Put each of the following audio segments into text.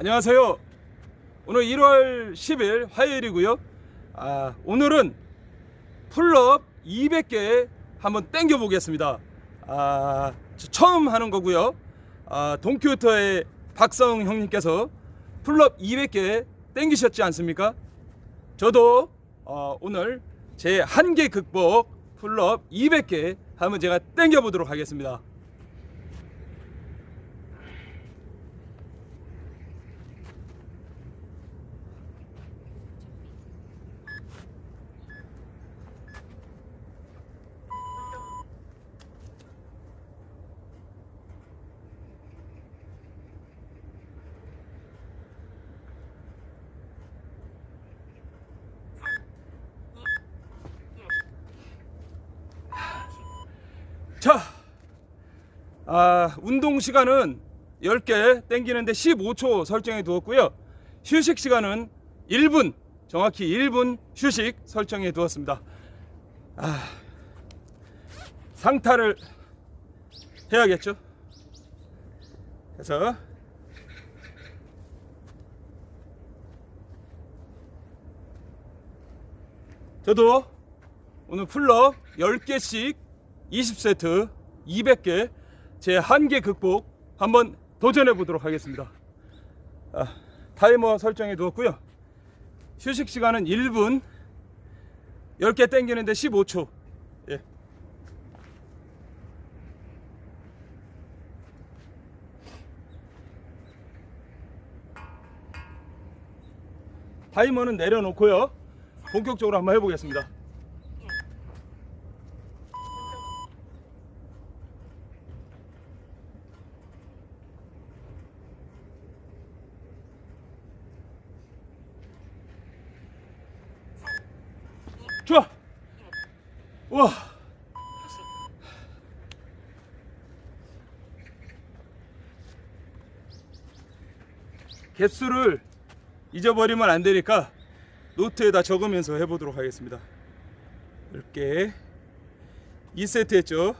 안녕하세요. 오늘 1월 10일 화요일이고요. 오늘은 풀업 200개 한번 땡겨 보겠습니다. 처음 하는 거고요. 동큐터의 박성 형님께서 풀업 200개 땡기셨지 않습니까? 저도 오늘 제 한계 극복 풀업 200개 한번 제가 땡겨 보도록 하겠습니다. 자, 운동 시간은 10개 땡기는데 15초 설정해 두었고요. 휴식 시간은 1분, 정확히 1분 휴식 설정해 두었습니다. 상타를 해야겠죠. 그래서 저도 오늘 풀업 10개씩 20세트 200개 제 한계 극복 한번 도전해 보도록 하겠습니다. 타이머 설정해 두었고요. 휴식 시간은 1분, 10개 땡기는데 15초. 예. 타이머는 내려놓고요. 본격적으로 한번 해보겠습니다. 좋아. 와. 개수를 잊어버리면 안 되니까 노트에다 적으면서 해보도록 하겠습니다. 10개 2세트 했죠.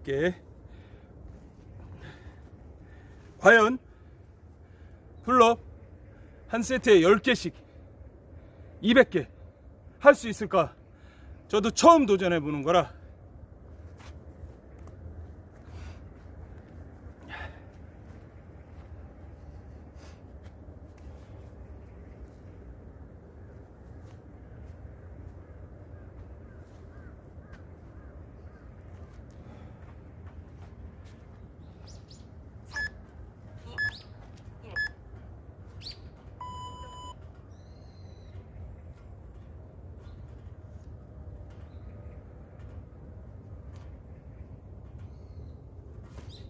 이렇게 과연 풀업 한 세트에 10개씩 200개 할 수 있을까? 저도 처음 도전해 보는 거라.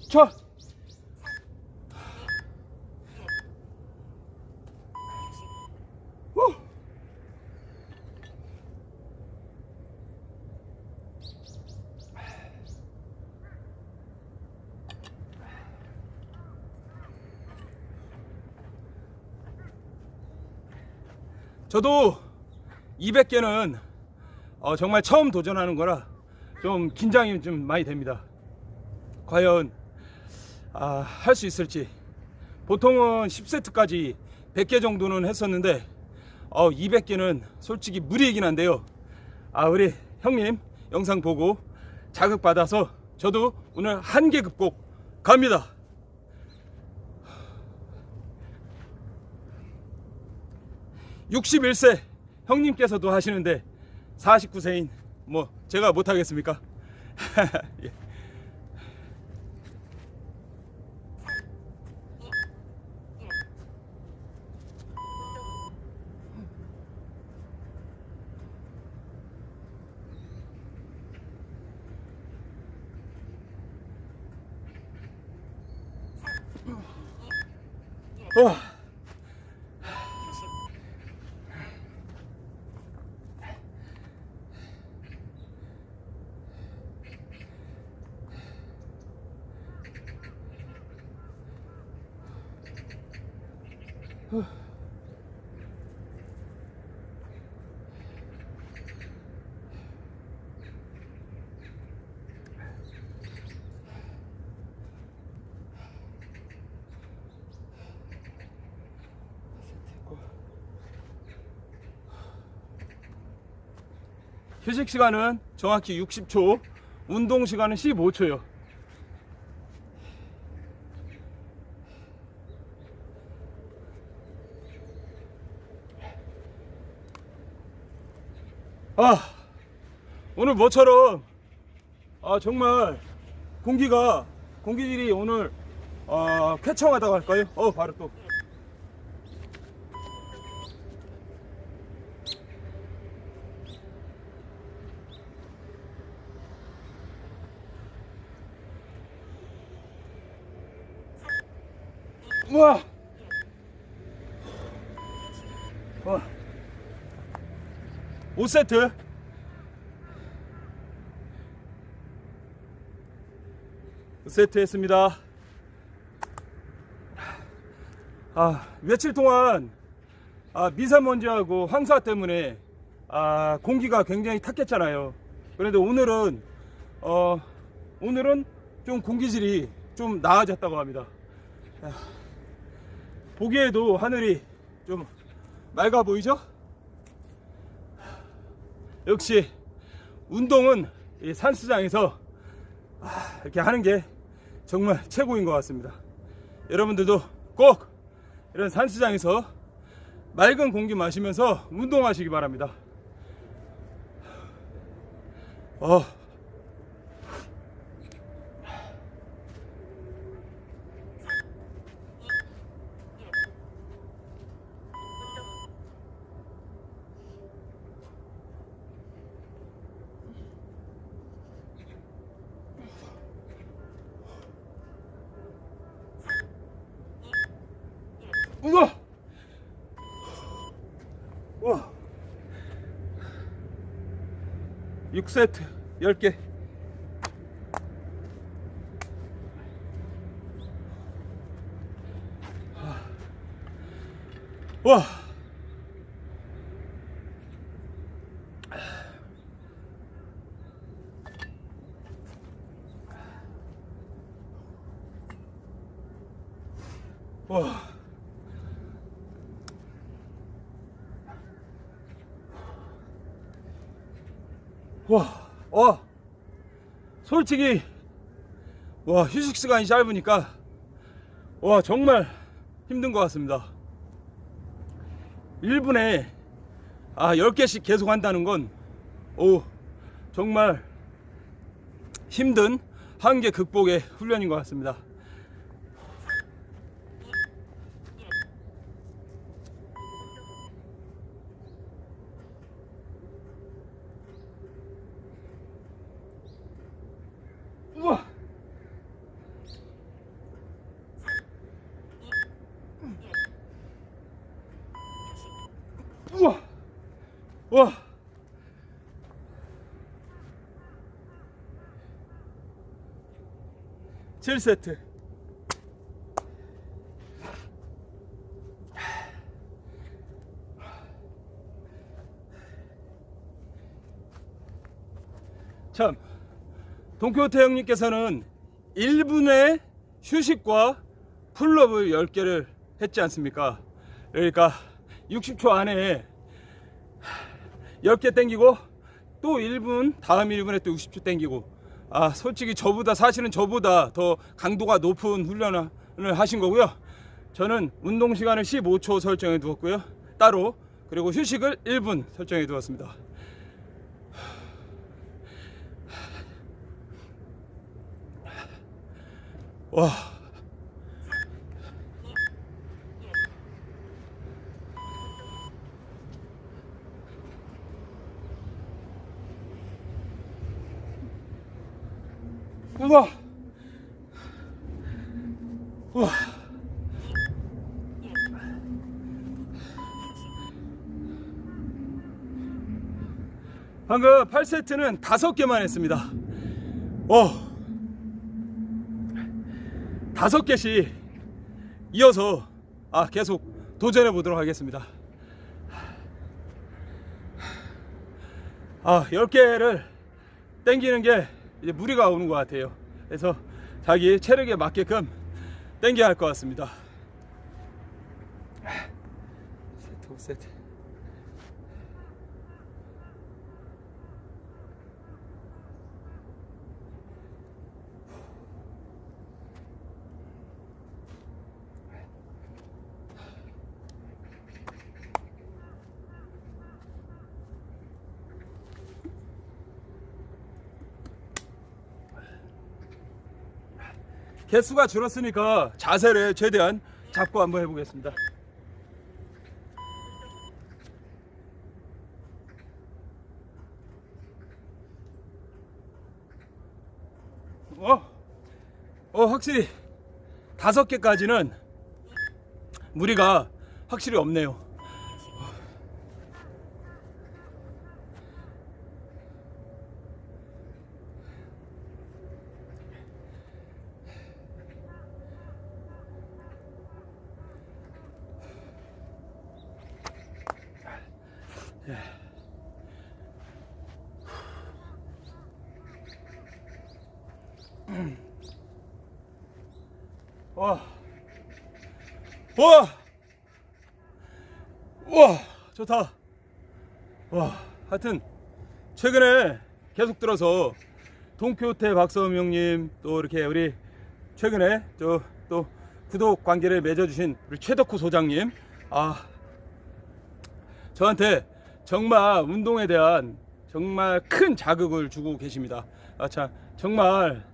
자, 저도 200개는 정말 처음 도전하는 거라 좀 긴장이 좀 많이 됩니다. 과연 할 수 있을지. 보통은 10세트까지 100개 정도는 했었는데 200개는 솔직히 무리이긴 한데요. 우리 형님 영상 보고 자극받아서 저도 오늘 한계 극복 갑니다. (61세) 형님께서도 하시는데 49세인 뭐 제가 못하겠습니까? 예. 휴식 시간은 정확히 60초, 운동 시간은 15초요. 오늘 모처럼 정말 공기질이 오늘 쾌청하다고 할까요? 바로 또 우와 5세트. 세트 했습니다. 며칠 동안 미세먼지하고 황사 때문에 공기가 굉장히 탁했잖아요. 그런데 오늘은 좀 공기질이 좀 나아졌다고 합니다. 보기에도 하늘이 좀 맑아 보이죠? 역시 운동은 이 산수장에서 이렇게 하는 게 정말 최고인 것 같습니다. 여러분들도 꼭 이런 산수장에서 맑은 공기 마시면서 운동하시기 바랍니다. 우와 6세트 10개. 와 솔직히 휴식 시간이 짧으니까 정말 힘든 것 같습니다. 1분에 10개씩 계속 한다는 건 정말 힘든 한계 극복의 훈련인 것 같습니다. 우와 7세트. 참 동표태 형님께서는 1분의 휴식과 풀업을 10개를 했지 않습니까? 그러니까 60초 안에 10개 땡기고 또 1분 다음 1분에 또 60초 땡기고 솔직히 사실은 저보다 더 강도가 높은 훈련을 하신 거고요. 저는 운동 시간을 15초 설정해 두었고요. 따로 그리고 휴식을 1분 설정해 두었습니다. 와 우와 방금 8세트는 5개만 했습니다. 5개씩 이어서 계속 도전해 보도록 하겠습니다. 10개를 땡기는 게 이제 무리가 오는 것 같아요. 그래서 자기 체력에 맞게끔 땡겨야 할 것 같습니다. 세트 5세트. 개수가 줄었으니까 자세를 최대한 잡고 한번 해보겠습니다. 확실히 5개까지는 무리가 확실히 없네요. 와, 와, 와, 좋다. 와, 하여튼 최근에 계속 들어서 동표태 박서음 형님, 또 이렇게 우리 최근에 또 구독 관계를 맺어주신 우리 최덕후 소장님, 저한테 정말 운동에 대한 정말 큰 자극을 주고 계십니다. 참 정말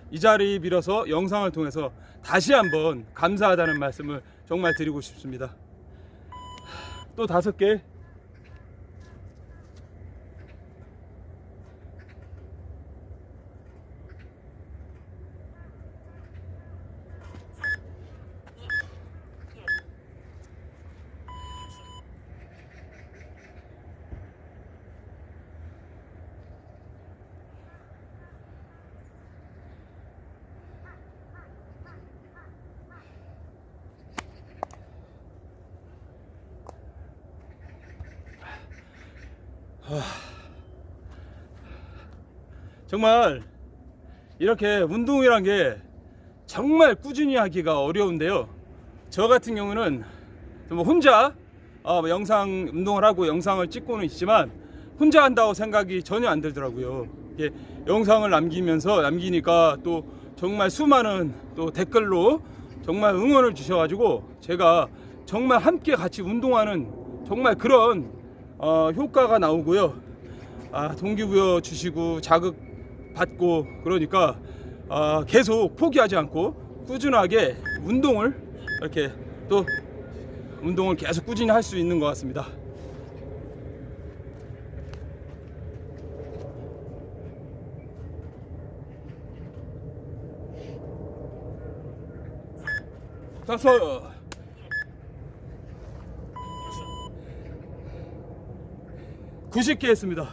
이 자리 빌어서 영상을 통해서 다시 한번 감사하다는 말씀을 정말 드리고 싶습니다. 또 5개. 정말 이렇게 운동이란 게 정말 꾸준히 하기가 어려운데요. 저 같은 경우는 혼자 영상 운동을 하고 영상을 찍고는 있지만 혼자 한다고 생각이 전혀 안 들더라고요. 이게 영상을 남기니까 또 정말 수많은 또 댓글로 정말 응원을 주셔가지고 제가 정말 함께 같이 운동하는 정말 그런 효과가 나오고요. 동기부여 주시고 자극 받고 그러니까 계속 포기하지 않고 꾸준하게 운동을 이렇게 또 운동을 계속 꾸준히 할 수 있는 것 같습니다. 다섯, 90개 했습니다.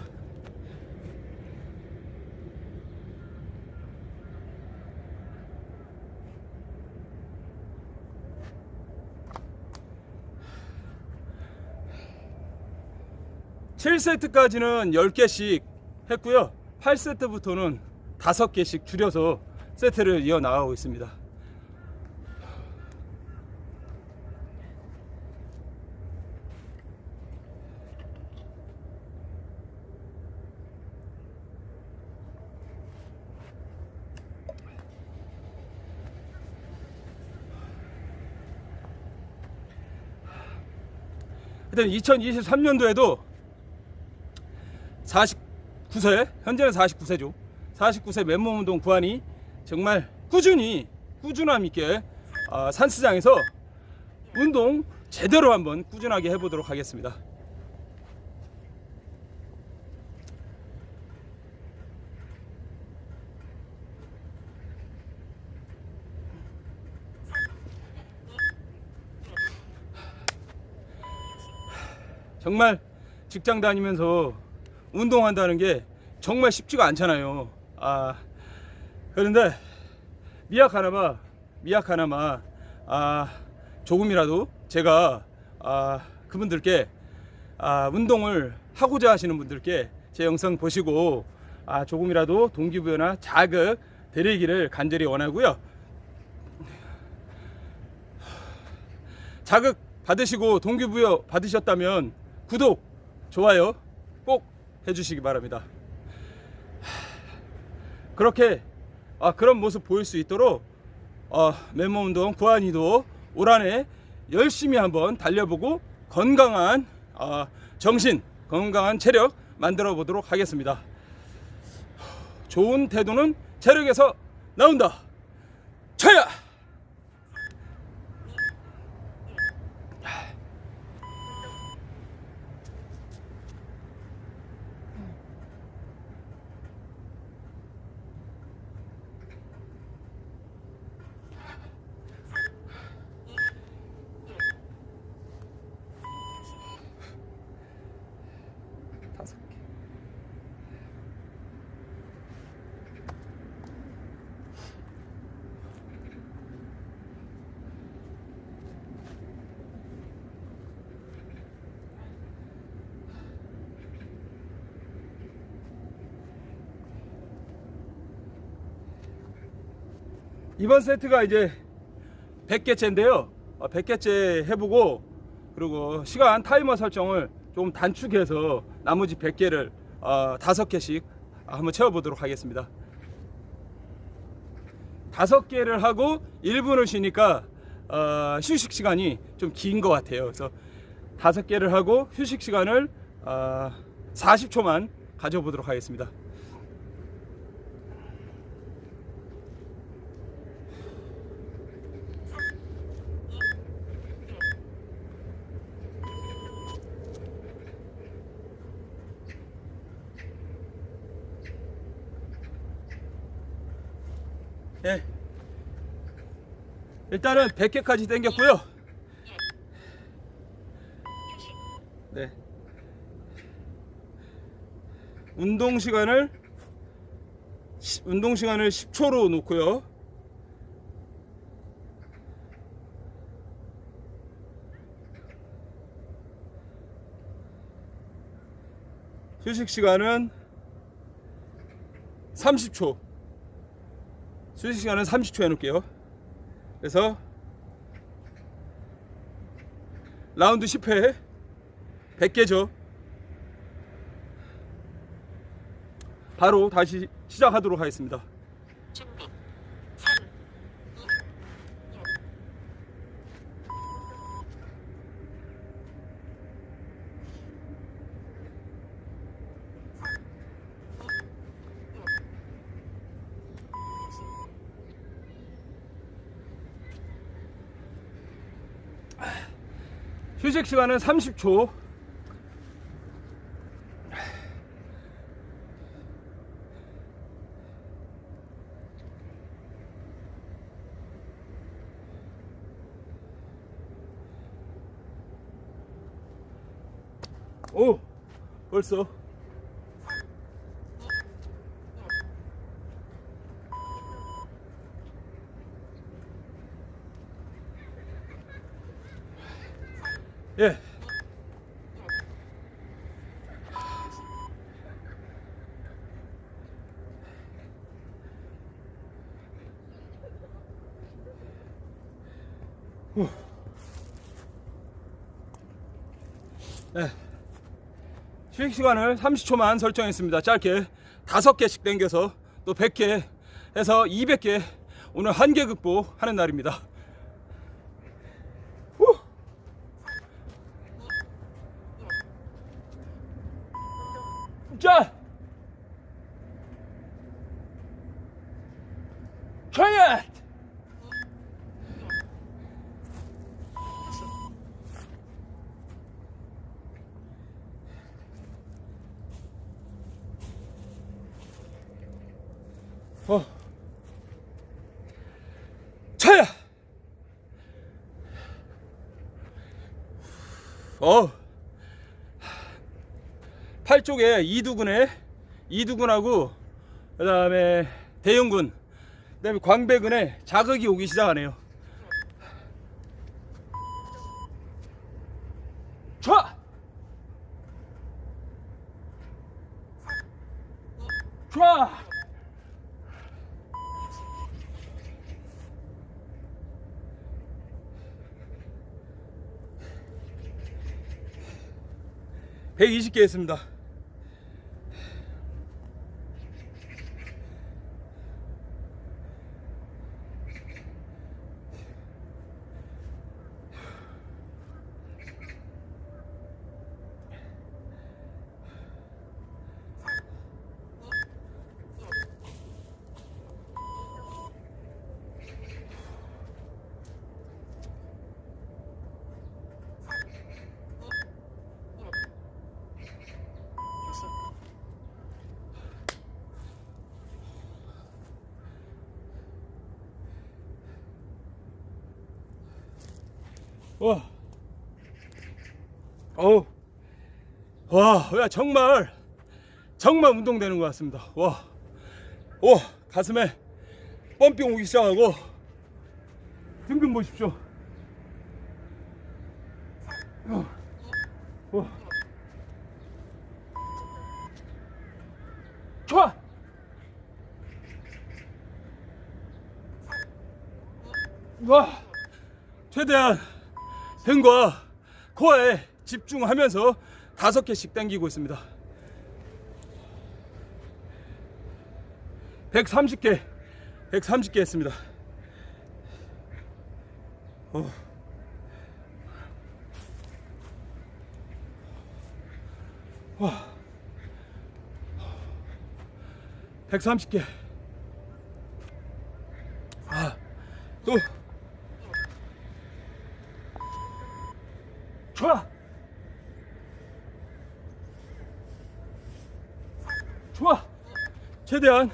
(7세트까지는) 10개씩 했고요. 8세트부터는 5개씩 줄여서 세트를 이어 나가고 있습니다. 하여튼 2023년도에도 49세, 현재는 49세죠. 49세 맨몸 운동 구한이 정말 꾸준함 있게 산스장에서 운동 제대로 한번 꾸준하게 해보도록 하겠습니다. 정말 직장 다니면서 운동한다는 게 정말 쉽지가 않잖아요. 그런데 미약하나마 조금이라도 제가 그분들께 운동을 하고자 하시는 분들께 제 영상 보시고 조금이라도 동기부여나 자극 드리기를 간절히 원하고요. 자극 받으시고 동기부여 받으셨다면 구독, 좋아요 꼭 해주시기 바랍니다. 그렇게 그런 모습 보일 수 있도록 맨몸 운동 구한이도 올 한해 열심히 한번 달려보고 건강한 정신, 건강한 체력 만들어 보도록 하겠습니다. 좋은 태도는 체력에서 나온다. 쳐야. 다섯 개. 이번 세트가 이제 100개째인데요. 100개째 해보고, 그리고 시간 타이머 설정을 좀 단축해서 나머지 100개를 5개씩 한번 채워보도록 하겠습니다. 5개를 하고 1분을 쉬니까 휴식 시간이 좀 긴 것 같아요. 그래서 5개를 하고 휴식 시간을 40초만 가져보도록 하겠습니다. 예. 일단은 100개까지 당겼고요. 네. 운동 시간을 10초로 놓고요. 휴식 시간은 30초. 휴식 시간은 30초 해놓을게요. 그래서 라운드 10회 100개죠. 바로 다시 시작하도록 하겠습니다. 준비. 3, 2, 1. 휴식 시간은 30초. 오, 벌써. 예. 네. 휴식 시간을 30초만 설정했습니다. 짧게 5개씩 당겨서 또 100개 해서 200개 오늘 한계 극복하는 날입니다. 후. 자, 차렷. 차야. 팔 쪽에 이두근하고 그다음에 대형근, 그다음에 광배근에 자극이 오기 시작하네요. 촤! 촤! (120개) 했습니다. 와. 어우. 와, 야, 정말 운동되는 것 같습니다. 와. 오, 가슴에 펌핑 오기 시작하고 등근 보십시오. 와. 좋아. 와. 최대한 등과 코어에 집중하면서 5개씩 당기고 있습니다. 130개 했습니다. 와. 130개. 아, 또. 좋아. 좋아. 최대한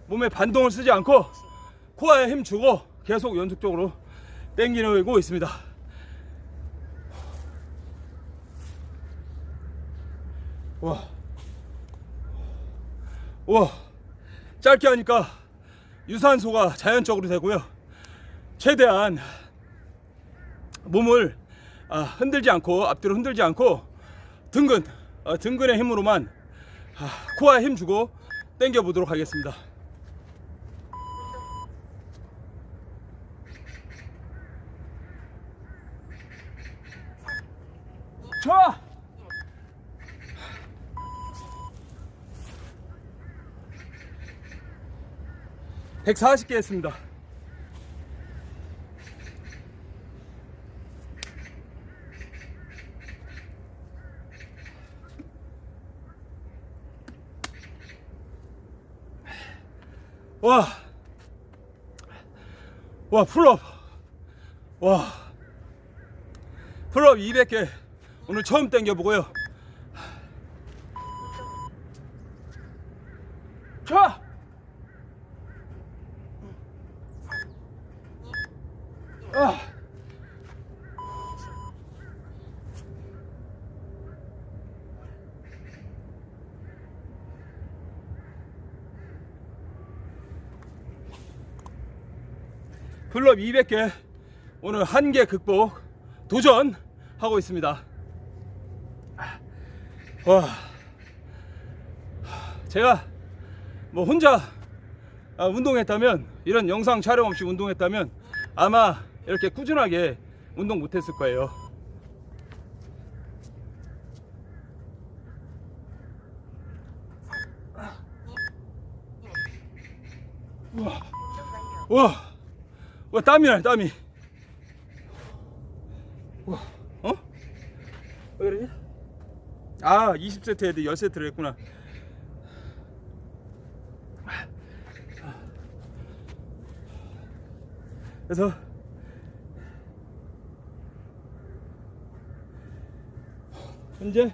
몸에 반동을 쓰지 않고 코어에 힘 주고 계속 연속적으로 당기고 있습니다. 와. 와. 짧게 하니까 유산소가 자연적으로 되고요. 최대한 몸을 흔들지 않고, 앞뒤로 흔들지 않고 등근의 힘으로만 코어에 힘 주고 당겨 보도록 하겠습니다. 좋아. 140개 했습니다. 와. 와, 풀업. 와. 풀업 200개. 오늘 처음 당겨보고요. 좋아. 아. 풀업 200개. 오늘 한계 극복 도전하고 있습니다. 와. 제가 뭐 혼자 운동했다면, 이런 영상 촬영 없이 운동했다면 아마 이렇게 꾸준하게 운동 못했을 거예요. 와. 와. 와, 땀이 나요, 땀이. 와. 어? 왜 그러냐? 20세트 해야 돼. 10세트를 했구나. 그래서 현재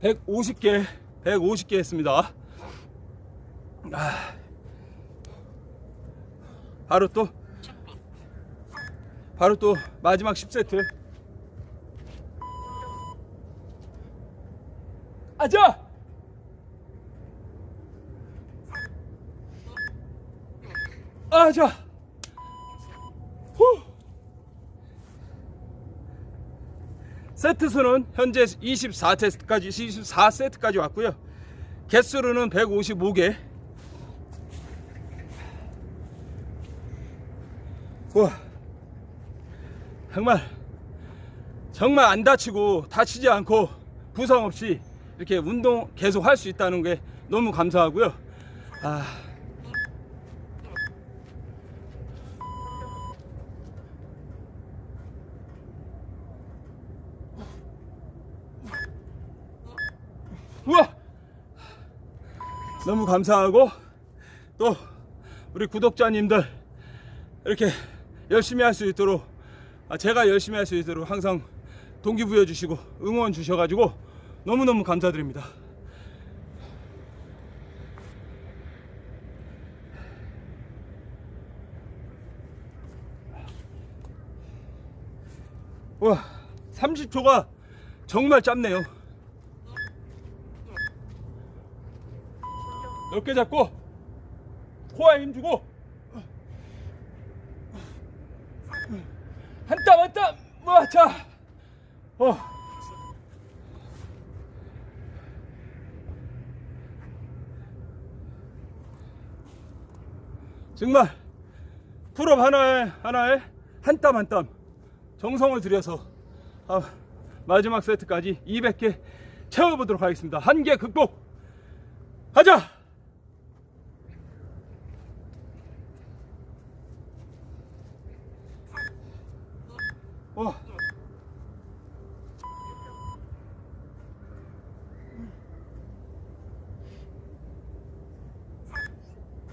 150개 했습니다. 바로 또 마지막 10세트. 아자! 아자! 후! 세트 수는 현재 24세트까지 왔고요. 개수로는 155개. 와. 정말 안 다치지 않고 부상 없이 이렇게 운동 계속 할 수 있다는 게 너무 감사하고요. 우와! 너무 감사하고, 또 우리 구독자님들 이렇게 열심히 할 수 있도록, 제가 열심히 할 수 있도록 항상 동기부여 주시고 응원 주셔가지고 너무너무 감사드립니다. 와, 30초가 정말 짧네요. 어깨 잡고 코어에 힘 주고 한 땀 한 땀. 와, 자, 정말 풀업 하나에 한 땀 한 땀 정성을 들여서 마지막 세트까지 200개 채워보도록 하겠습니다. 한계 극복 하자.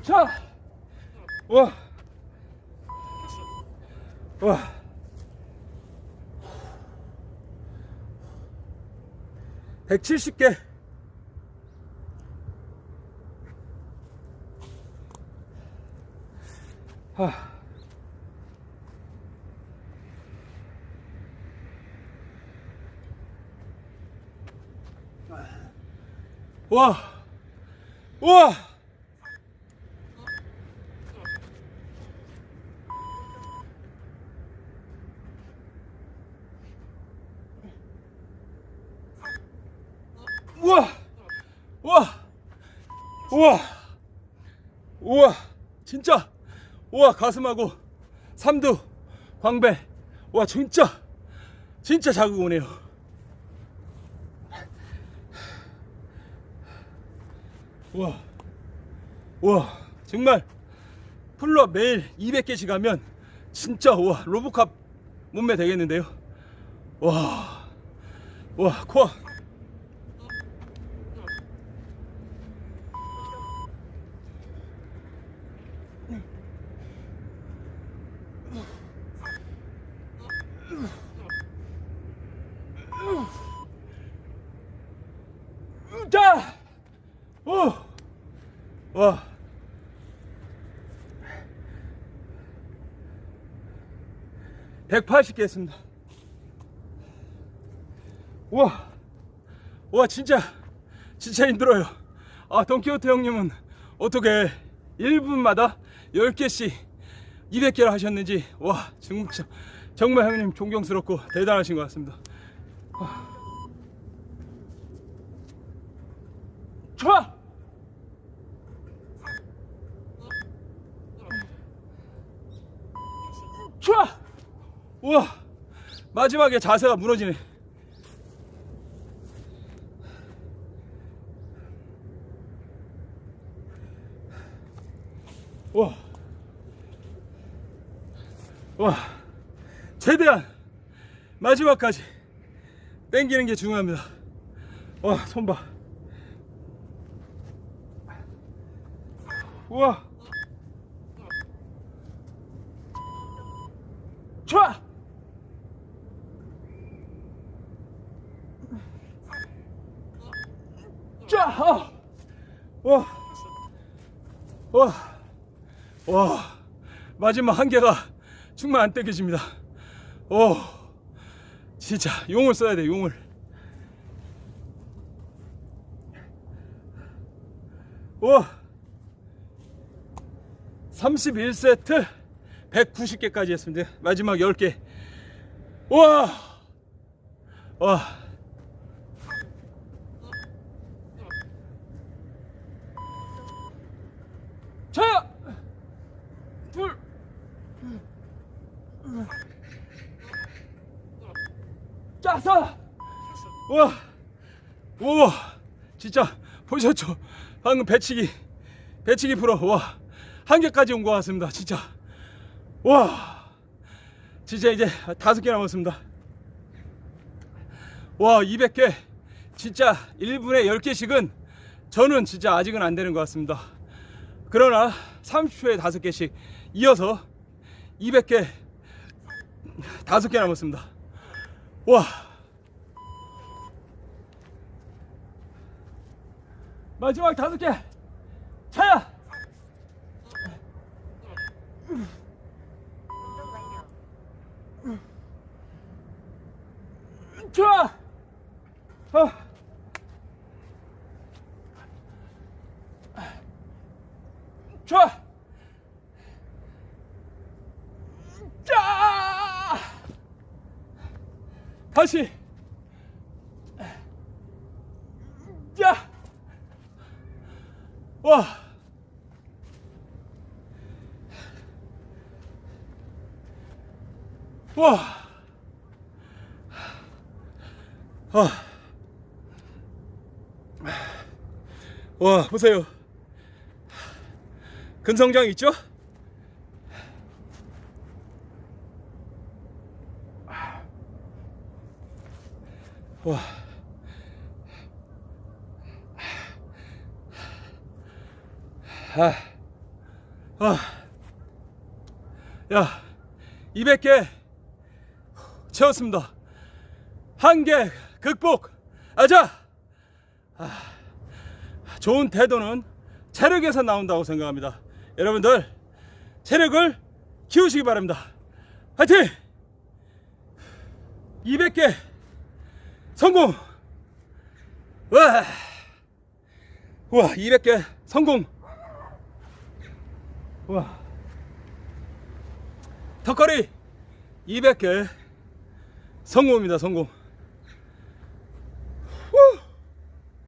자, 와, 170개. 와, 우와. 우와, 우와, 우와, 우와, 진짜, 우와, 가슴하고 삼두, 광배, 와, 진짜 자극 오네요. 우와, 우와, 정말 풀업 매일 200개씩 하면 진짜, 우와, 로보캅 몸매 되겠는데요. 와, 와, 코어. 자, 오, 와, (180개) 했습니다. 우와, 와, 진짜 힘들어요. 돈키호테 형님은 어떻게 1분마다 10개씩 200개를 하셨는지, 와, 진짜 정말 형님 존경스럽고 대단하신 것 같습니다. 좋아. 좋아. 우와, 마지막에 자세가 무너지네. 와, 와, 최대한 마지막까지 당기는 게 중요합니다. 와, 손 봐. 우와, 좋아. 자, 와, 와, 와, 마지막 한 개가 정말 안 땡겨집니다. 오, 진짜 용을 써야 돼, 용을. 와, 31세트 190개까지 했습니다. 마지막 10개. 와, 와, 자, 둘, 짜서, 와, 우와, 진짜 보셨죠? 방금 배치기 풀어. 와, 한 개까지 온 것 같습니다. 진짜. 와, 진짜 이제 5개 남았습니다. 와, 200개. 진짜 1분에 10개씩은 저는 진짜 아직은 안 되는 것 같습니다. 그러나 30초에 5개씩 이어서 200개 5개 남았습니다. 와, 마지막 5개. 차야. 운동 완료. 좋아. 자. 다시. 자. 와. 와. 와, 보세요. 근성장 있죠? 와. 야, 200개 채웠습니다. 한계 극복. 아자. 좋은 태도는 체력에서 나온다고 생각합니다. 여러분들 체력을 키우시기 바랍니다. 화이팅! 200개 성공! 우와, 200개 성공! 우와, 턱걸이 200개 성공입니다. 성공.